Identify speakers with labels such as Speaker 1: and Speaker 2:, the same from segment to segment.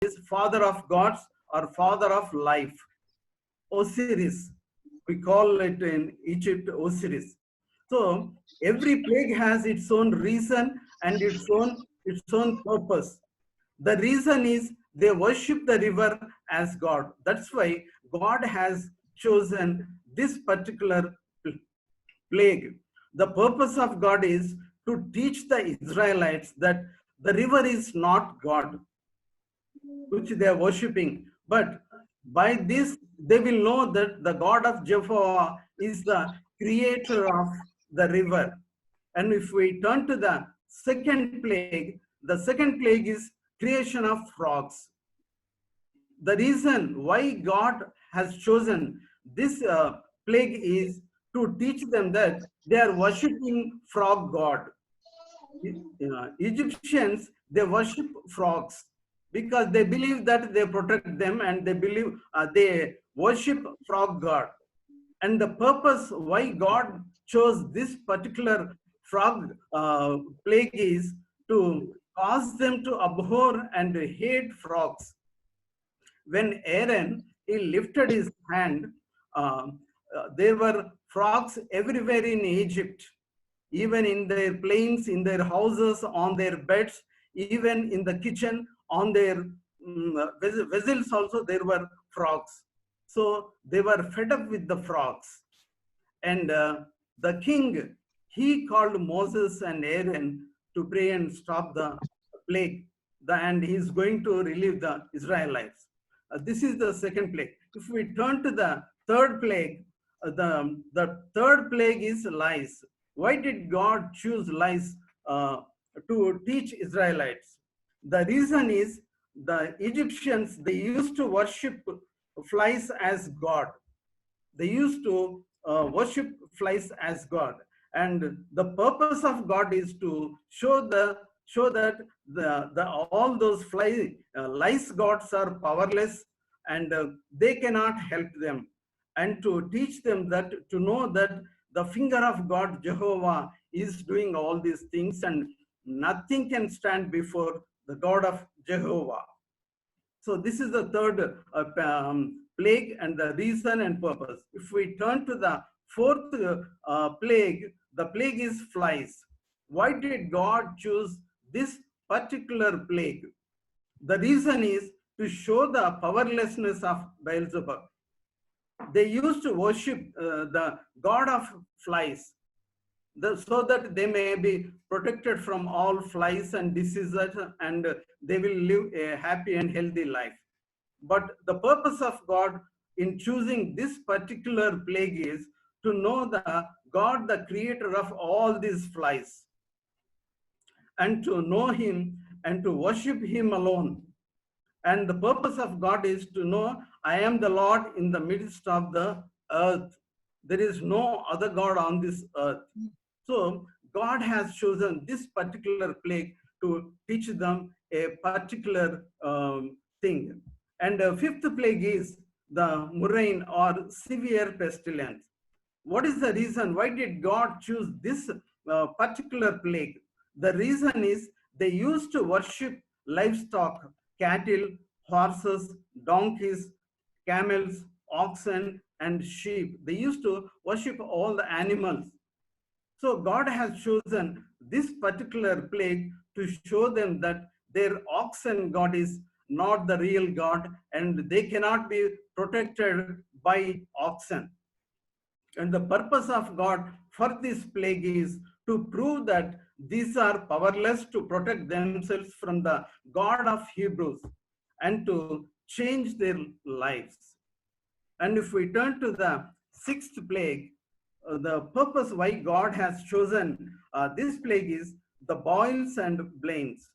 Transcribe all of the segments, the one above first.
Speaker 1: is father of gods or father of life. Osiris, we call it in Egypt Osiris. So every plague has its own reason and its own purpose. The reason is they worship the river as God. That's why God has chosen this particular plague. The purpose of God is to teach the Israelites that the river is not God, which they are worshipping. But by this, they will know that the God of Jehovah is the creator of the river. And if we turn to the second plague is creation of frogs. The reason why God has chosen this plague is to teach them that they are worshipping frog god. Egyptians, they worship frogs because they believe that they protect them, and they believe they worship frog god. And the purpose why God chose this particular frog plague is to cause them to abhor and hate frogs. When Aaron he lifted his hand, there were frogs everywhere in Egypt, even in their plains, in their houses, on their beds, even in the kitchen, on their vessels also there were frogs. So they were fed up with the frogs. And the king, he called Moses and Aaron to pray and stop the plague. And he's going to relieve the Israelites. This is the second plague. If we turn to the third plague, the third plague is lies. Why did God choose lies to teach Israelites? The reason is the Egyptians, they used to worship flies as God. They used to worship flies as God. And the purpose of God is to show that all those lice gods are powerless, and they cannot help them, and to teach them that, to know that the finger of God Jehovah is doing all these things, and nothing can stand before the God of Jehovah. So this is the third plague and the reason and purpose. If we turn to the fourth plague, the plague is flies. Why did God choose this particular plague? The reason is to show the powerlessness of Beelzebub. They used to worship the god of flies, so that they may be protected from all flies and diseases, and they will live a happy and healthy life. But the purpose of God in choosing this particular plague is to know the God, the creator of all these flies, and to know him and to worship him alone. And the purpose of God is to know, I am the Lord in the midst of the earth. There is no other God on this earth. So God has chosen this particular plague to teach them a particular thing. And the fifth plague is the murrain or severe pestilence. What is the reason? Why did God choose this particular plague? The reason is they used to worship livestock, cattle, horses, donkeys, camels, oxen, and sheep. They used to worship all the animals. So God has chosen this particular plague to show them that their oxen God is not the real God, and they cannot be protected by oxen. And the purpose of God for this plague is to prove that these are powerless to protect themselves from the God of Hebrews, and to change their lives. And if we turn to the sixth plague, the purpose why God has chosen this plague is the boils and blains.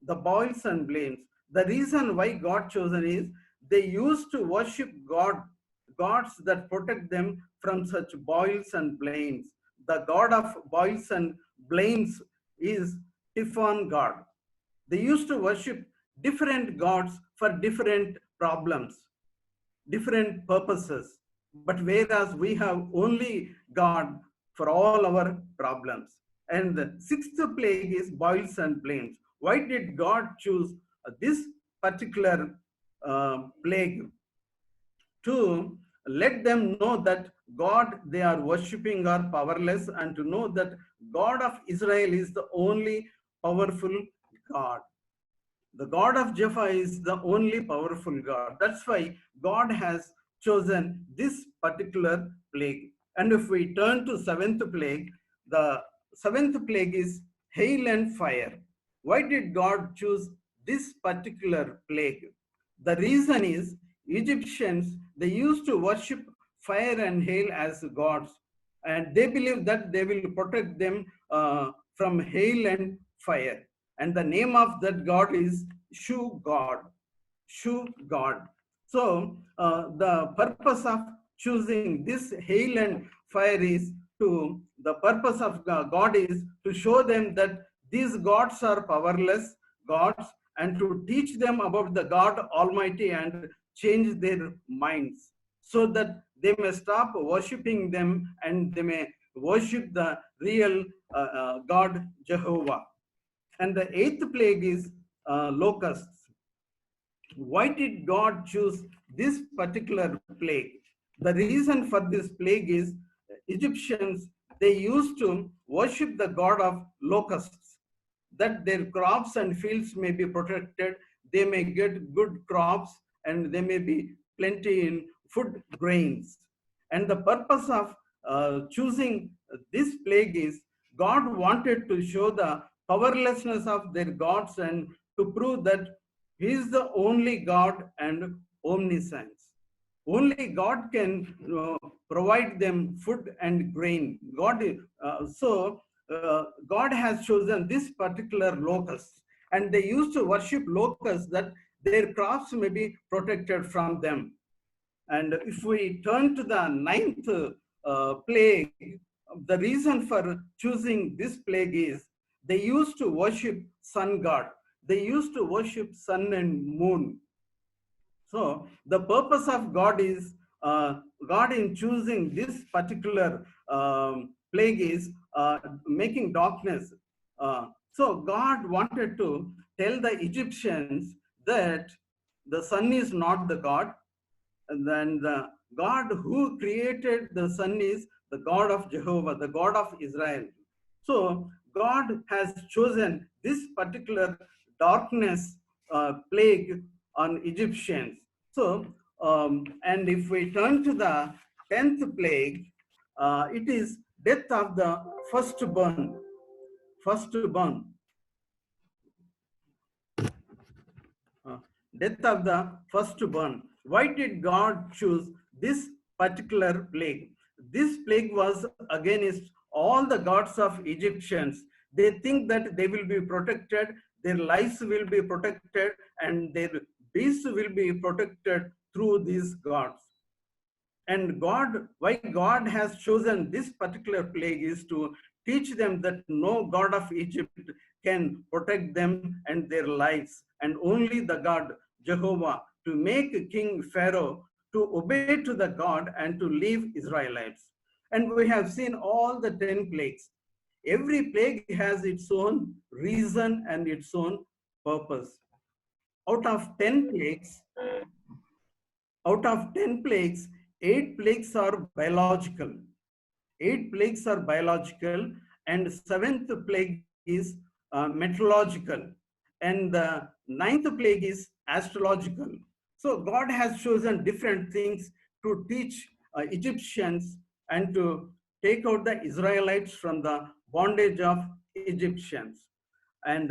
Speaker 1: The boils and blains. The reason why God chosen is they used to worship gods that protect them from such boils and blains. The God of boils and blains is Typhon God. They used to worship different gods for different problems, different purposes. But whereas we have only God for all our problems. And the sixth plague is boils and blains. Why did God choose this particular plague to let them know that God they are worshipping are powerless, and to know that God of Israel is the only powerful God. The God of Jephthah is the only powerful God. That's why God has chosen this particular plague. And if we turn to seventh plague, the seventh plague is hail and fire. Why did God choose this particular plague? The reason is Egyptians, they used to worship fire and hail as gods, and they believe that they will protect them from hail and fire. And the name of that god is Shu God. Shu God. So the purpose of choosing this hail and fire is to, the purpose of God is to show them that these gods are powerless gods, and to teach them about the God Almighty and change their minds so that they may stop worshipping them and they may worship the real God Jehovah. And the eighth plague is locusts. Why did God choose this particular plague? The reason for this plague is Egyptians, they used to worship the god of locusts, that their crops and fields may be protected, they may get good crops, and they may be plenty in food grains. And the purpose of choosing this plague is God wanted to show the powerlessness of their gods and to prove that He is the only God and omniscience. Only God can provide them food and grain. God has chosen this particular locust, and they used to worship locusts that their crops may be protected from them. And if we turn to the ninth plague, the reason for choosing this plague is they used to worship sun god. They used to worship sun and moon. So the purpose of God is, God in choosing this particular plague is making darkness. So God wanted to tell the Egyptians that the sun is not the God, and then the God who created the sun is the God of Jehovah, the God of Israel. So God has chosen this particular darkness plague on Egyptians. So, and if we turn to the 10th plague, it is death of the firstborn. Firstborn. Death of the firstborn. Why did God choose this particular plague? This plague was against all the gods of Egyptians. They think that they will be protected, their lives will be protected, and their beasts will be protected through these gods. And God, why God has chosen this particular plague is to teach them that no God of Egypt can protect them and their lives, and only the God Jehovah, to make King Pharaoh to obey to the God and to leave Israelites. And we have seen all the 10 plagues. Every plague has its own reason and its own purpose. Out of 10 plagues, out of 10 plagues, 8 plagues are biological. 8 plagues are biological, and 7th plague is meteorological, and the 9th plague is astrological. So God has chosen different things to teach Egyptians and to take out the Israelites from the bondage of Egyptians. And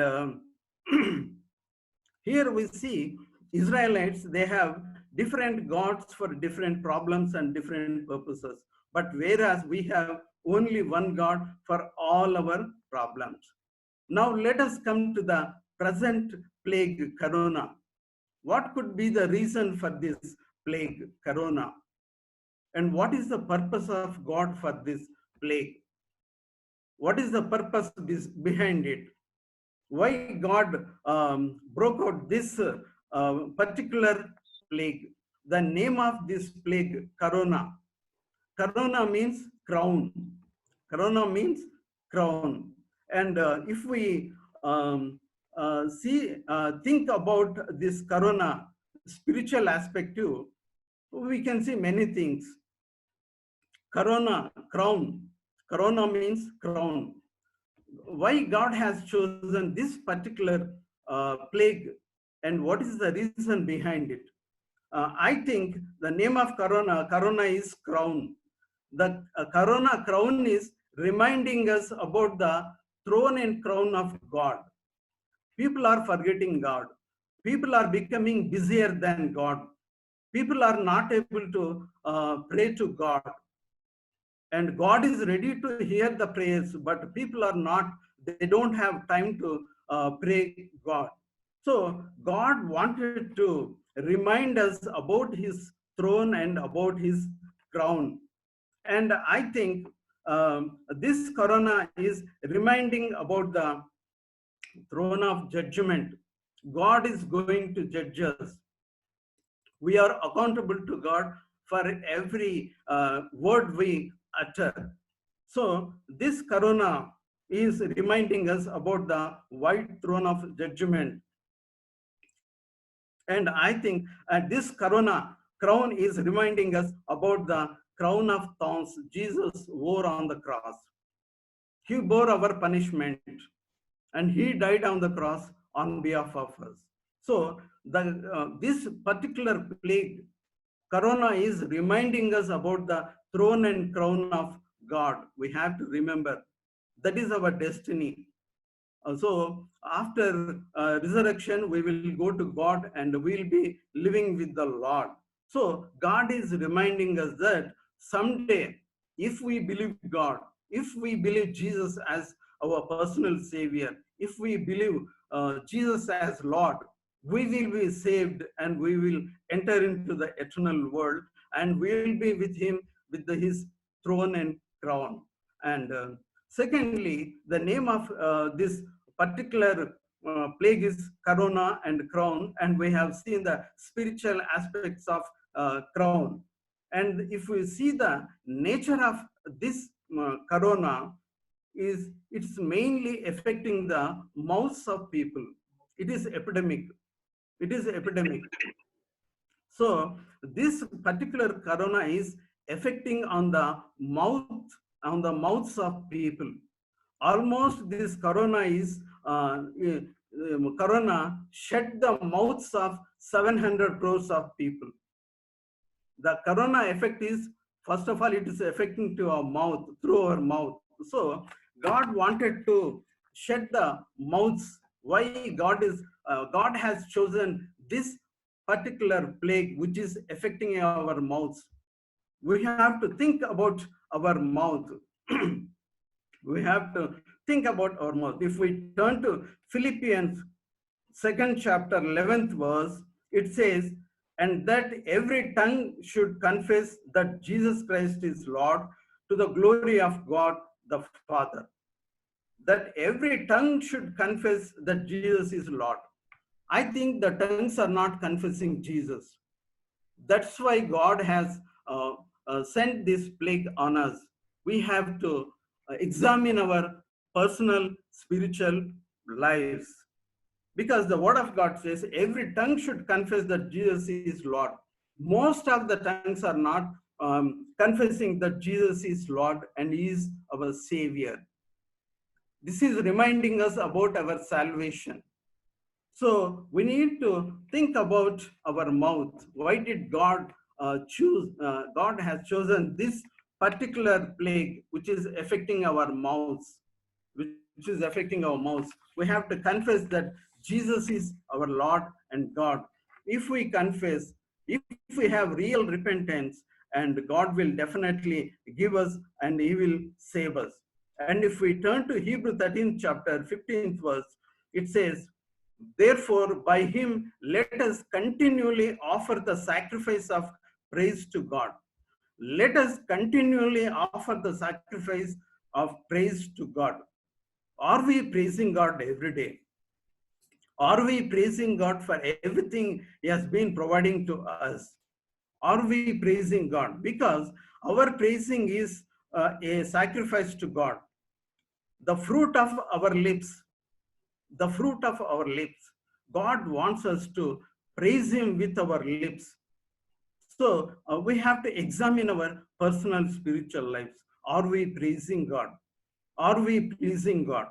Speaker 1: here we see Israelites, they have different gods for different problems and different purposes. But whereas we have only one God for all our problems. Now let us come to the present plague, Corona. What could be the reason for this plague, Corona? And what is the purpose of God for this plague? What is the purpose behind it? Why God broke out this particular plague? The name of this plague, Corona. Corona means crown. Corona means crown. And if we think about this corona spiritual aspect too, we can see many things. Corona, crown. Corona means crown. Why God has chosen this particular plague, and what is the reason behind it? I think the name of corona is crown. The corona crown is reminding us about the throne and crown of God. People are forgetting God. People are becoming busier than God. People are not able to pray to God. And God is ready to hear the prayers, but people are not, they don't have time to pray God. So God wanted to remind us about his throne and about his crown. And I think this corona is reminding about the throne of judgment. God is going to judge us. We are accountable to God for every word we utter. So this corona is reminding us about the white throne of judgment. And I think this corona crown is reminding us about the crown of thorns Jesus wore on the cross. He bore our punishment and he died on the cross on behalf of us. So this particular plague, corona, is reminding us about the throne and crown of God. We have to remember that is our destiny. So after resurrection, we will go to God and we'll be living with the Lord. So God is reminding us that someday, if we believe God, if we believe Jesus as our personal Savior, if we believe Jesus as Lord, we will be saved and we will enter into the eternal world and we will be with him with his throne and crown. And secondly, the name of this particular plague is corona and crown, and we have seen the spiritual aspects of crown. And if we see the nature of this corona, is it's mainly affecting the mouths of people. It is epidemic. It is epidemic. So this particular corona is affecting on the mouths of people. Almost this corona is corona shut the mouths of 700 crores of people. The corona effect is, first of all, it is affecting to our mouth, through our mouth. So God wanted to shut the mouths. Why God has chosen this particular plague which is affecting our mouths? We have to think about our mouth. We have to think about our mouth. If we turn to Philippians 2nd chapter 11th verse, it says, and that every tongue should confess that Jesus Christ is Lord, to the glory of God the Father. That every tongue should confess that Jesus is Lord. I think the tongues are not confessing Jesus. That's why God has sent this plague on us. We have to examine our personal spiritual lives, because the word of God says every tongue should confess that Jesus is Lord. Most of the tongues are not confessing that Jesus is Lord and he is our Savior. This is reminding us about our salvation. So we need to think about our mouth. Why did God choose? God has chosen this particular plague, which is affecting our mouths, which is affecting our mouths. We have to confess that Jesus is our Lord and God. If we confess, if we have real repentance, and God will definitely give us and he will save us. And if we turn to Hebrew 13th chapter 15th verse, it says, therefore by him let us continually offer the sacrifice of praise to God. Let us continually offer the sacrifice of praise to God. Are we praising God every day? Are we praising God for everything he has been providing to us? Are we praising God? Because our praising is a sacrifice to God. The fruit of our lips, the fruit of our lips. God wants us to praise Him with our lips. So we have to examine our personal spiritual lives. Are we praising God? Are we pleasing God?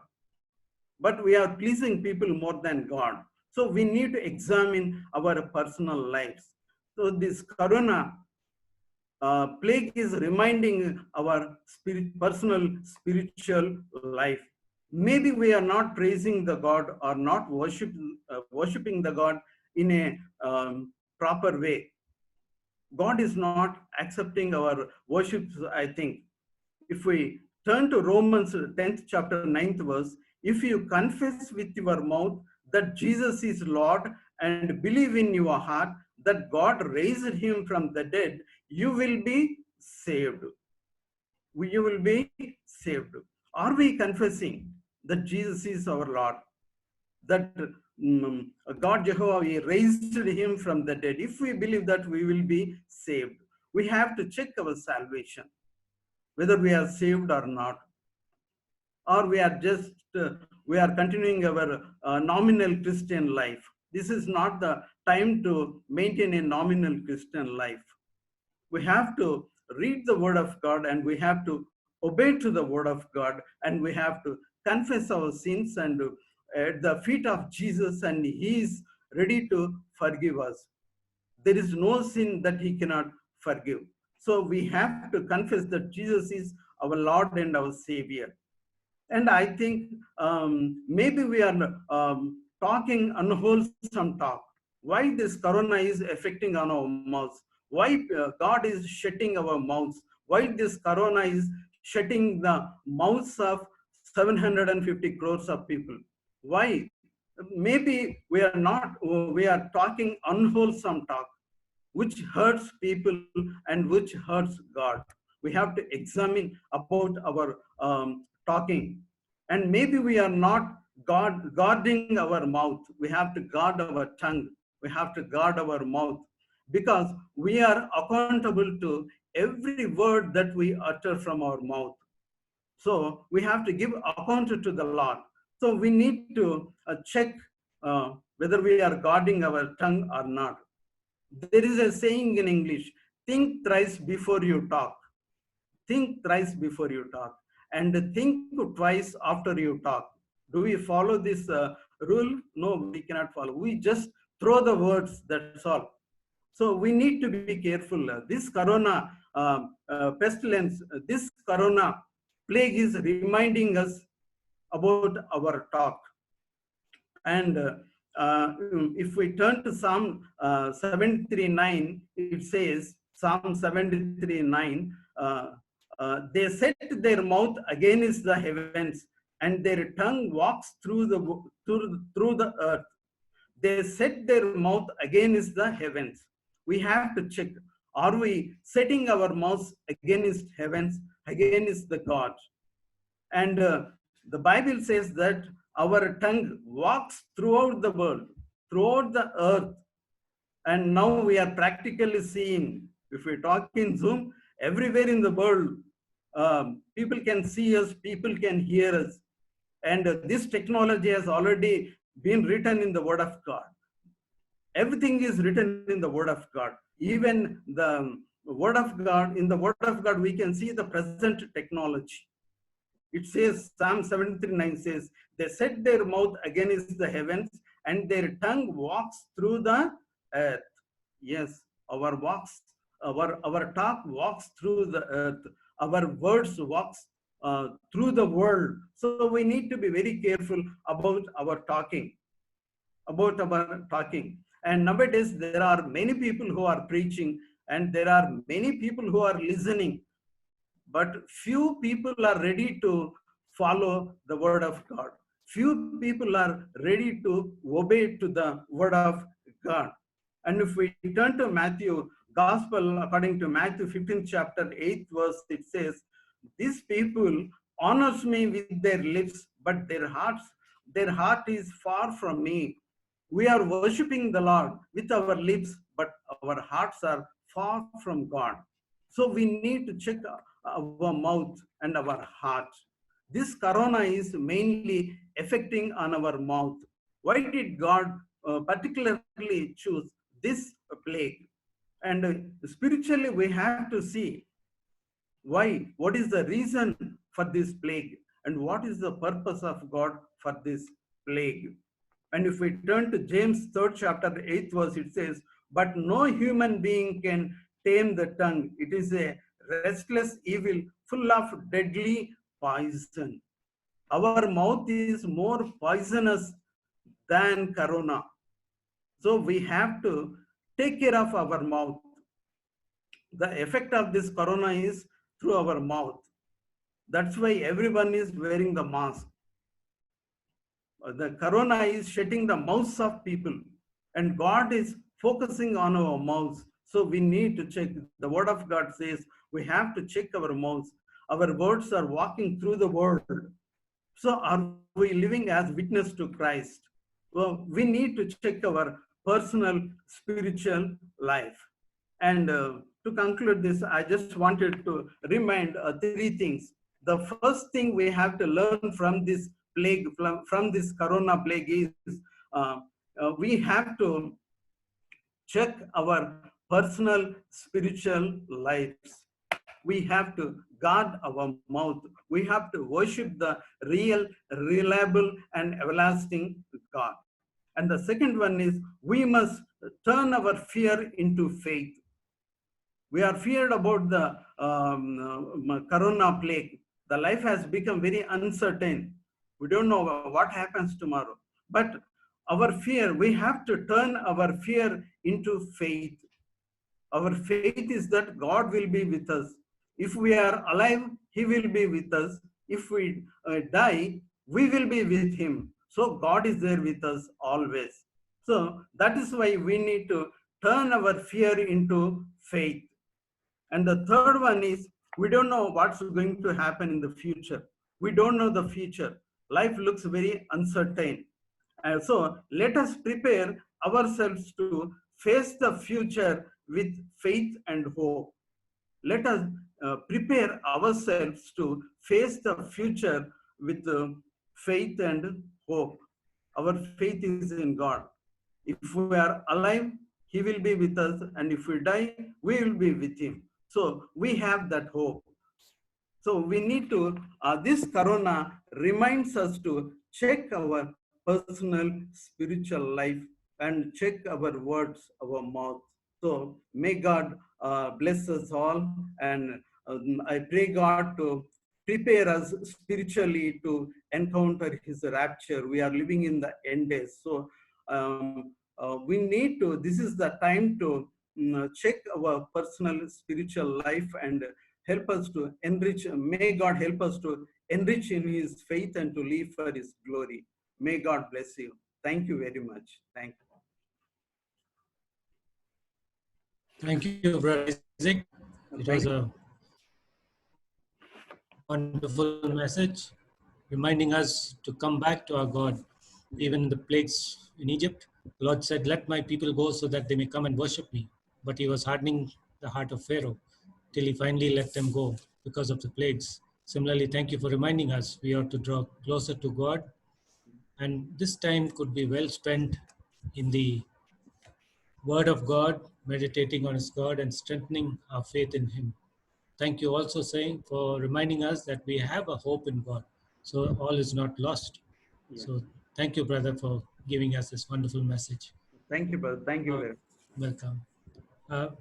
Speaker 1: But we are pleasing people more than God. So we need to examine our personal lives. So this Corona plague is reminding our personal spiritual life. Maybe we are not praising the God or not worshiping the God in a proper way. God is not accepting our worship, I think. If we turn to Romans 10th chapter 9th verse, if you confess with your mouth that Jesus is Lord and believe in your heart that God raised him from the dead, you will be saved. You will be saved. Are we confessing that Jesus is our Lord? That God Jehovah, he raised him from the dead. If we believe that, we will be saved. We have to check our salvation, whether we are saved or not, or we are just we are continuing our nominal Christian life. This is not the time to maintain a nominal Christian life. We have to read the word of God, and we have to obey to the word of God, and we have to confess our sins and at the feet of Jesus, and he is ready to forgive us. There is no sin that he cannot forgive. So we have to confess that Jesus is our Lord and our Savior. And I think maybe we are talking unwholesome talk. Why this corona is affecting on our mouths? Why God is shutting our mouths? Why this corona is shutting the mouths of 750 crores of people? Why? Maybe we are talking unwholesome talk, which hurts people and which hurts God. We have to examine about our talking. And maybe we are not guarding our mouth. We have to guard our tongue. We have to guard our mouth, because we are accountable to every word that we utter from our mouth. So we have to give account to the Lord. So we need to check whether we are guarding our tongue or not. There is a saying in English: think thrice before you talk. Think thrice before you talk, and think twice after you talk. Do we follow this rule? No, we cannot follow. We just throw the words, that's all. So we need to be careful. This corona pestilence, this corona plague is reminding us about our talk. And if we turn to Psalm 73:9, it says, Psalm 73:9, they set their mouth against the heavens, and their tongue walks through the earth. They set their mouth against the heavens. We have to check: are we setting our mouths against heavens, against the God? And the Bible says that our tongue walks throughout the world, throughout the earth. And now we are practically seeing, if we talk in Zoom, everywhere in the world, people can see us, people can hear us. And this technology has already been written in the Word of God. Everything is written in the Word of God. Even the Word of God, in the Word of God, we can see the present technology. It says, Psalm 73:9 says, they set their mouth against the heavens, and their tongue walks through the earth. Yes, our talk walks through the earth. Our words walks through the world. So we need to be very careful about our talking. And nowadays, there are many people who are preaching, and there are many people who are listening. But few people are ready to follow the word of God. Few people are ready to obey to the word of God. And if we turn to Matthew Gospel, according to Matthew 15th chapter 8th verse, it says, these people honors me with their lips, but their heart is far from me. We are worshiping the Lord with our lips, but our hearts are far from God. So we need to check our mouth and our heart. This corona is mainly affecting on our mouth. Why did God particularly choose this plague? And spiritually, we have to see why, what is the reason for this plague, and what is the purpose of God for this plague. And if we turn to James 3rd chapter 8th verse, it says, but no human being can tame the tongue. It is a restless evil full of deadly poison. Our mouth is more poisonous than corona. So we have to take care of our mouth. The effect of this corona is through our mouth. That's why everyone is wearing the mask. The corona is shutting the mouths of people, and God is focusing on our mouths. So we need to check. The word of God says we have to check our mouths. Our words are walking through the world. So are we living as witness to Christ? Well, we need to check our personal spiritual life. And to conclude this, I just wanted to remind three things. The first thing we have to learn from this plague, from this corona plague is we have to check our personal spiritual lives. We have to guard our mouth. We have to worship the real, reliable, and everlasting God. And the second one is we must turn our fear into faith. We are feared about the corona plague. The life has become very uncertain. We don't know what happens tomorrow. But our fear, we have to turn our fear into faith. Our faith is that God will be with us. If we are alive, He will be with us. If we die, we will be with Him. So God is there with us always. So that is why we need to turn our fear into faith. And the third one is we don't know what's going to happen in the future. We don't know the future. Life looks very uncertain. And so let us prepare ourselves to face the future with faith and hope. Let us prepare ourselves to face the future with faith and hope. Our faith is in God. If we are alive, He will be with us, and if we die, we will be with Him. So we have that hope. So we need to, this corona reminds us to check our personal spiritual life and check our words, our mouth. So may God bless us all. And I pray God to prepare us spiritually to encounter His rapture. We are living in the end days. So we need to, this is the time to check our personal spiritual life and help us to enrich. May God help us to enrich in His faith and to live for His glory. May God bless you. Thank you very much. Thank you.
Speaker 2: Thank you, Brother Isaac. It was a wonderful message reminding us to come back to our God. Even in the plagues in Egypt, the Lord said, let my people go so that they may come and worship me. But He was hardening the heart of Pharaoh till He finally let them go because of the plagues. Similarly, thank you for reminding us we ought to draw closer to God. And this time could be well spent in the Word of God, meditating on His God and strengthening our faith in Him. Thank you also saying for reminding us that we have a hope in God. So all is not lost.
Speaker 1: Yeah.
Speaker 2: So thank you, brother, for giving us this wonderful message.
Speaker 1: Thank you, brother. Thank you very much.
Speaker 2: Welcome.